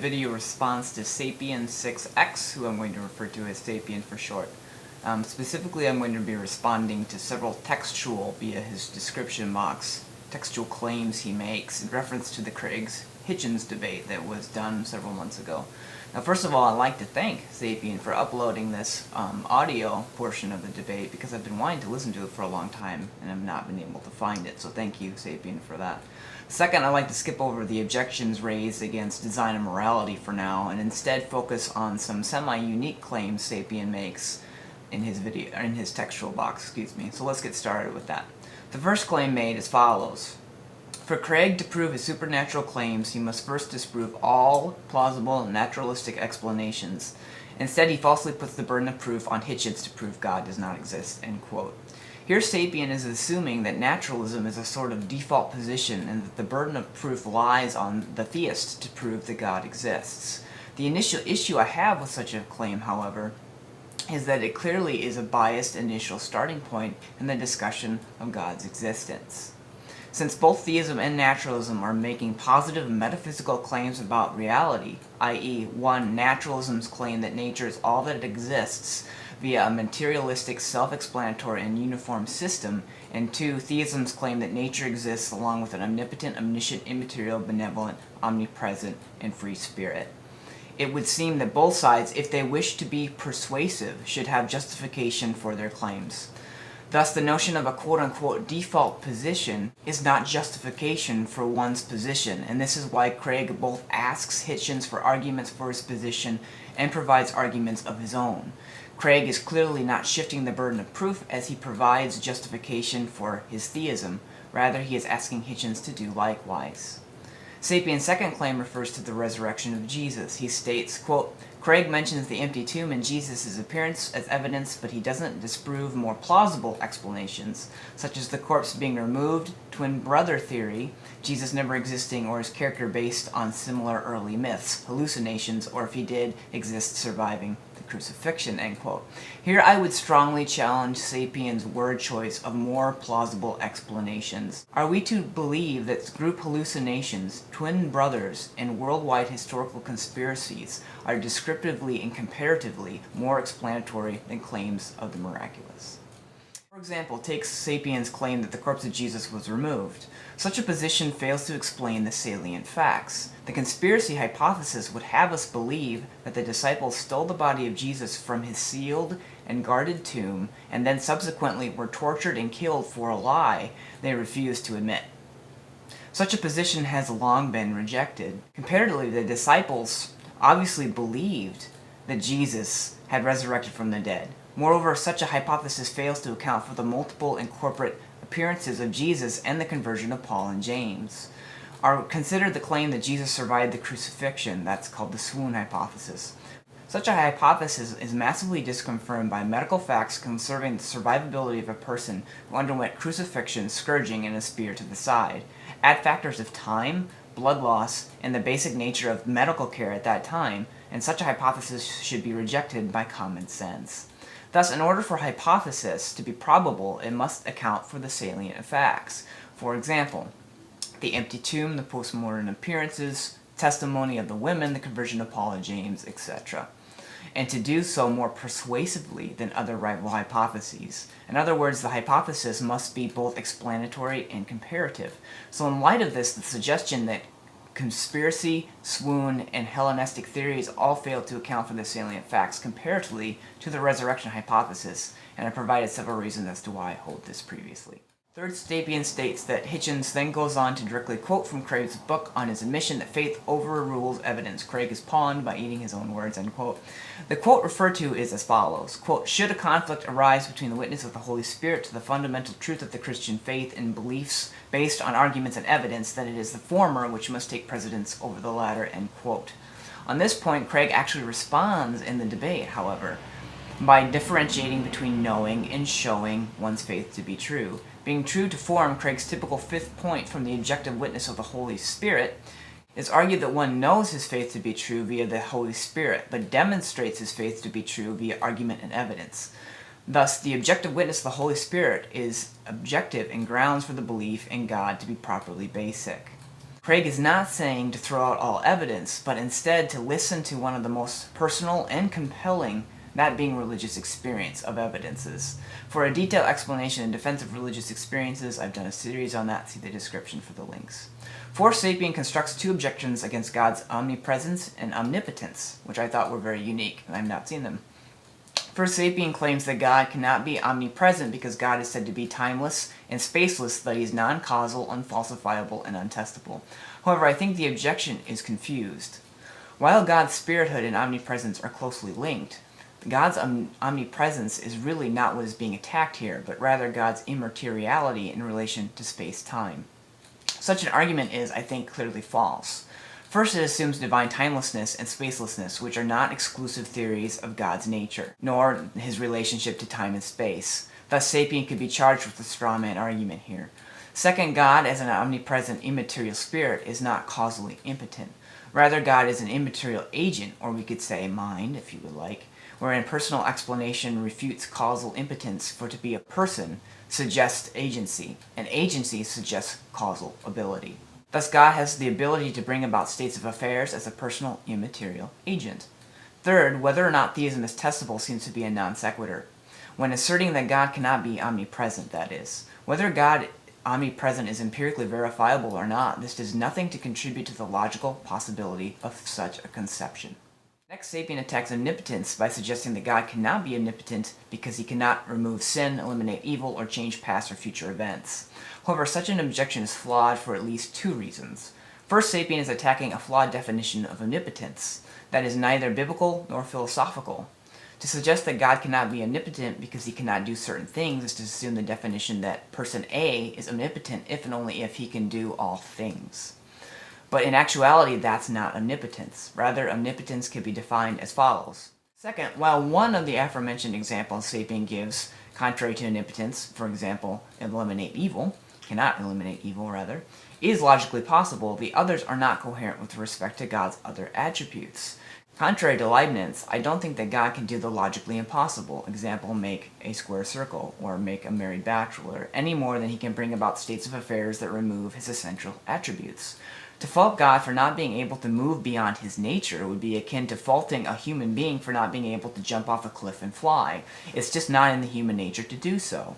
video response to Re-Sapien6x, who I'm going to refer to as Sapien for short. Specifically, I'm going to be responding to several textual, via his description box, textual claims he makes in reference to the Hitchens debate that was done several months ago. Now, first of all, I'd like to thank Sapien for uploading this audio portion of the debate, because I've been wanting to listen to it for a long time and have not been able to find it, so thank you, Sapien, for that. Second, I'd like to skip over the objections raised against design and morality for now, and instead focus on some semi-unique claims Sapien makes in his textual box, So let's get started with that. The first claim made as follows. For Craig to prove his supernatural claims, he must first disprove all plausible naturalistic explanations. Instead, he falsely puts the burden of proof on Hitchens to prove God does not exist, end quote. Here Sapien is assuming that naturalism is a sort of default position and that the burden of proof lies on the theist to prove that God exists. The initial issue I have with such a claim, however, is that it clearly is a biased initial starting point in the discussion of God's existence. Since both theism and naturalism are making positive metaphysical claims about reality, i.e., one, naturalism's claim that nature is all that exists via a materialistic, self-explanatory, and uniform system, and two, theism's claim that nature exists along with an omnipotent, omniscient, immaterial, benevolent, omnipresent, and free spirit. It would seem that both sides, if they wish to be persuasive, should have justification for their claims. Thus, the notion of a quote-unquote default position is not justification for one's position, and this is why Craig both asks Hitchens for arguments for his position and provides arguments of his own. Craig is clearly not shifting the burden of proof as he provides justification for his theism. Rather, he is asking Hitchens to do likewise. Sapien's second claim refers to the resurrection of Jesus. He states, quote, Craig mentions the empty tomb and Jesus' appearance as evidence, but he doesn't disprove more plausible explanations, such as the corpse being removed, twin brother theory, Jesus never existing or his character based on similar early myths, hallucinations, or if he did exist surviving the crucifixion, end quote. Here I would strongly challenge Sapien's word choice of more plausible explanations. Are we to believe that group hallucinations, twin brothers, and worldwide historical conspiracies are descriptively and comparatively more explanatory than claims of the miraculous? For example, take Sapien's claim that the corpse of Jesus was removed. Such a position fails to explain the salient facts. The conspiracy hypothesis would have us believe that the disciples stole the body of Jesus from his sealed and guarded tomb, and then subsequently were tortured and killed for a lie they refused to admit. Such a position has long been rejected. Comparatively, the disciples obviously believed that Jesus had resurrected from the dead. Moreover, such a hypothesis fails to account for the multiple and corporate appearances of Jesus and the conversion of Paul and James. Or consider the claim that Jesus survived the crucifixion. That's called the swoon hypothesis. Such a hypothesis is massively disconfirmed by medical facts concerning the survivability of a person who underwent crucifixion, scourging, and a spear to the side. Add factors of time, blood loss, and the basic nature of medical care at that time, and such a hypothesis should be rejected by common sense. Thus, in order for a hypothesis to be probable, it must account for the salient facts. For example, the empty tomb, the postmortem appearances, testimony of the women, the conversion of Paul and James, etc. And to do so more persuasively than other rival hypotheses. In other words, the hypothesis must be both explanatory and comparative. So in light of this, the suggestion that conspiracy, swoon, and Hellenistic theories all fail to account for the salient facts comparatively to the resurrection hypothesis, and I provided several reasons as to why I hold this previously. Third, Sapien states that Hitchens then goes on to directly quote from Craig's book on his admission that faith overrules evidence. Craig is pawned by eating his own words, end quote. The quote referred to is as follows, quote, should a conflict arise between the witness of the Holy Spirit to the fundamental truth of the Christian faith and beliefs based on arguments and evidence, then it is the former which must take precedence over the latter, end quote. On this point, Craig actually responds in the debate, however, by differentiating between knowing and showing one's faith to be true. Being true to form, Craig's typical fifth point from the objective witness of the Holy Spirit is argued that one knows his faith to be true via the Holy Spirit, but demonstrates his faith to be true via argument and evidence. Thus, the objective witness of the Holy Spirit is objective and grounds for the belief in God to be properly basic. Craig is not saying to throw out all evidence, but instead to listen to one of the most personal and compelling, that being religious experience, of evidences. For a detailed explanation in defense of religious experiences, I've done a series on that, see the description for the links. Sapien constructs two objections against God's omnipresence and omnipotence, which I thought were very unique, and I've not seen them. Sapien claims that God cannot be omnipresent because God is said to be timeless and spaceless, that he is non-causal, unfalsifiable, and untestable. However, I think the objection is confused. While God's spirithood and omnipresence are closely linked, God's omnipresence is really not what is being attacked here, but rather God's immateriality in relation to space-time. Such an argument is, I think, clearly false. First, it assumes divine timelessness and spacelessness, which are not exclusive theories of God's nature, nor his relationship to time and space. Thus, Sapien could be charged with a straw man argument here. Second, God, as an omnipresent immaterial spirit, is not causally impotent. Rather, God is an immaterial agent, or we could say mind, if you would like, wherein personal explanation refutes causal impotence, for to be a person suggests agency, and agency suggests causal ability. Thus, God has the ability to bring about states of affairs as a personal, immaterial agent. Third, whether or not theism is testable seems to be a non sequitur. When asserting that God cannot be omnipresent, that is. Whether God omnipresent is empirically verifiable or not, this does nothing to contribute to the logical possibility of such a conception. Next, Sapien attacks omnipotence by suggesting that God cannot be omnipotent because he cannot remove sin, eliminate evil, or change past or future events. However, such an objection is flawed for at least two reasons. First, Sapien is attacking a flawed definition of omnipotence that is neither biblical nor philosophical. To suggest that God cannot be omnipotent because he cannot do certain things is to assume the definition that person A is omnipotent if and only if he can do all things. But in actuality, that's not omnipotence. Rather, omnipotence can be defined as follows. Second, while one of the aforementioned examples Sapien gives, contrary to omnipotence, for example, cannot eliminate evil, is logically possible, the others are not coherent with respect to God's other attributes. Contrary to Leibniz, I don't think that God can do the logically impossible, example, make a square circle, or make a married bachelor, any more than he can bring about states of affairs that remove his essential attributes. To fault God for not being able to move beyond his nature would be akin to faulting a human being for not being able to jump off a cliff and fly. It's just not in the human nature to do so.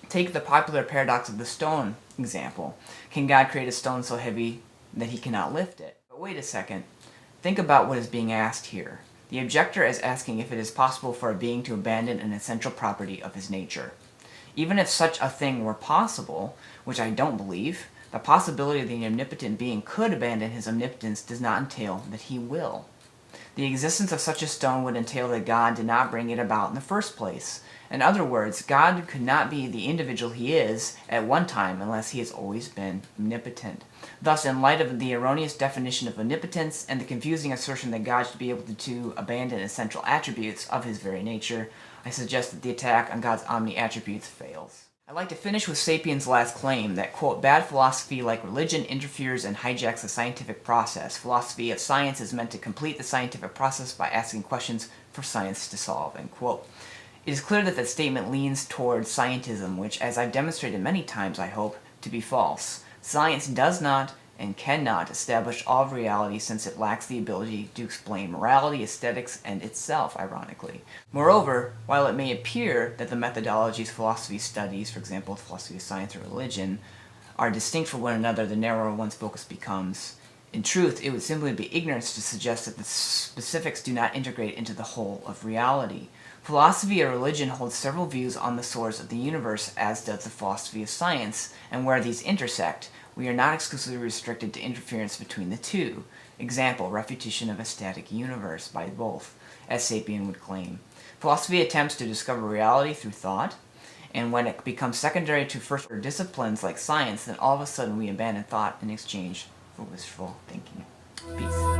Take the popular paradox of the stone example. Can God create a stone so heavy that he cannot lift it? But wait a second. Think about what is being asked here. The objector is asking if it is possible for a being to abandon an essential property of his nature. Even if such a thing were possible, which I don't believe, the possibility that the omnipotent being could abandon his omnipotence does not entail that he will. The existence of such a stone would entail that God did not bring it about in the first place. In other words, God could not be the individual he is at one time unless he has always been omnipotent. Thus, in light of the erroneous definition of omnipotence and the confusing assertion that God should be able to abandon essential attributes of his very nature, I suggest that the attack on God's omni-attributes fails. I'd like to finish with Sapien's last claim that, quote, bad philosophy like religion interferes and hijacks the scientific process. Philosophy of science is meant to complete the scientific process by asking questions for science to solve, end quote. It is clear that that statement leans towards scientism, which, as I've demonstrated many times, I hope, to be false. Science does not and cannot establish all of reality since it lacks the ability to explain morality, aesthetics, and itself, ironically. Moreover, while it may appear that the methodologies philosophy studies, for example, philosophy of science or religion, are distinct from one another, the narrower one's focus becomes. In truth, it would simply be ignorance to suggest that the specifics do not integrate into the whole of reality. Philosophy or religion holds several views on the source of the universe, as does the philosophy of science, and where these intersect, we are not exclusively restricted to interference between the two. Example, refutation of a static universe by both, as Sapien would claim. Philosophy attempts to discover reality through thought, and when it becomes secondary to first-order disciplines like science, then all of a sudden we abandon thought in exchange for wishful thinking. Peace.